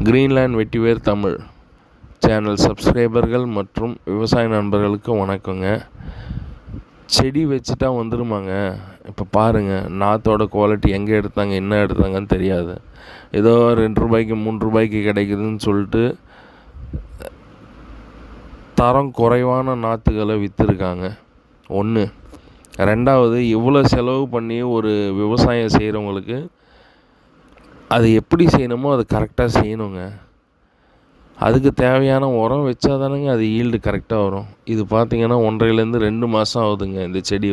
Greenland வெட்டிவேர் Tamil channel சப்ஸ்கிரைபர்கள் மற்றும் விவசாய நண்பர்களுக்கு வணக்கங்க. செடி வச்சுட்டா வந்துடுமாங்க? இப்போ பாருங்கள், நாற்றோட குவாலிட்டி எங்கே எடுத்தாங்க, என்ன எடுத்தாங்கன்னு தெரியாது. ஏதோ 2 ரூபாய்க்கு 3 ரூபாய்க்கு கிடைக்குதுன்னு சொல்லிட்டு தரம் குறைவான நாற்றுகளை விற்றுருக்காங்க. ஒன்று. ரெண்டாவது, இவ்வளோ செலவு பண்ணி ஒரு விவசாயம் செய்கிறவங்களுக்கு அது எப்படி செய்யணுமோ அது கரெக்டாக செய்யணுங்க. அதுக்கு தேவையான உரம் வச்சா தானேங்க அது ஈல்டு கரெக்டாக வரும். இது பார்த்திங்கன்னா 1.5 2 மாதம் ஆகுதுங்க. இந்த செடி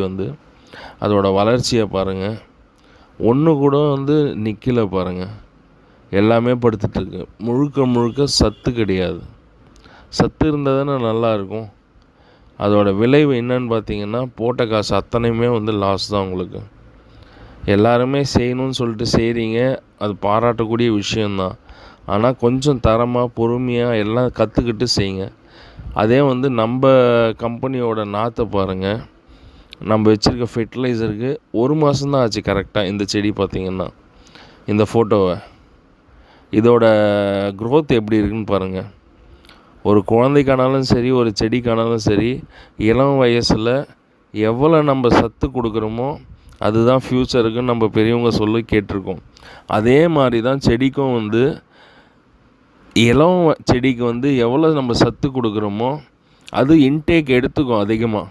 அதோட வளர்ச்சியை பாருங்கள். ஒன்று கூட நிற்கல பாருங்கள். எல்லாமே படுத்துட்ருக்கு. முழுக்க சத்து கிடையாது. சத்து இருந்தால் தானே நல்லாயிருக்கும். அதோட விளைவு என்னன்னு பார்த்தீங்கன்னா, போட்ட காசு அத்தனையுமே லாஸ் தான் உங்களுக்கு. எல்லாருமே செய்யணும்னு சொல்லிட்டு செய்கிறீங்க, அது பாராட்டக்கூடிய விஷயந்தான். ஆனால் கொஞ்சம் தரமாக பொறுமையாக எல்லாம் கற்றுக்கிட்டு செய்யுங்க. அதே நம்ம கம்பெனியோட நாற்றை பாருங்கள். நம்ம வச்சுருக்க ஃபெர்டிலைசருக்கு 1 மாதம்தான் ஆச்சு கரெக்டாக. இந்த செடி பார்த்திங்கன்னா, இந்த ஃபோட்டோவை இதோட க்ரோத் எப்படி இருக்குன்னு பாருங்கள். ஒரு குழந்தைக்கானாலும் சரி, ஒரு செடிக்கானாலும் சரி, இளம் வயசில் எவ்வளோ நம்ம சத்து கொடுக்குறோமோ அதுதான் ஃப்யூச்சருக்குன்னு நம்ம பெரியவங்க சொல்லி கேட்டிருக்கோம். அதே மாதிரி தான் செடிக்கும் இளம் செடிக்கு எவ்வளோ நம்ம சத்து கொடுக்குறோமோ அது இன்டேக் எடுத்துக்கும் அதிகமாக.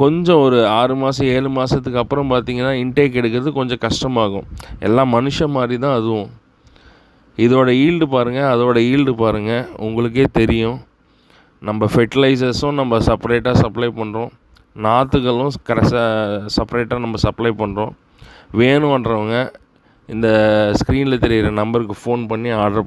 கொஞ்சம் ஒரு 6 மாதம் 7 மாதத்துக்கு அப்புறம் பார்த்திங்கன்னா இன்டேக் எடுக்கிறது கொஞ்சம் கஷ்டமாகும். எல்லாம் மனுஷன் மாதிரி தான் அதுவும். இதோட ஈல்டு பாருங்கள், அதோட ஈல்டு பாருங்கள், உங்களுக்கே தெரியும். நம்ம ஃபெர்டிலைசர்ஸும் நம்ம செப்பரேட்டாக சப்ளை பண்ணுறோம், நாற்றுகளும் செப்பரேட்டாக நம்ம சப்ளை பண்ணுறோம். வேணுன்றவங்க இந்த ஸ்க்ரீனில் தெரிகிற நம்பருக்கு ஃபோன் பண்ணி ஆர்டர்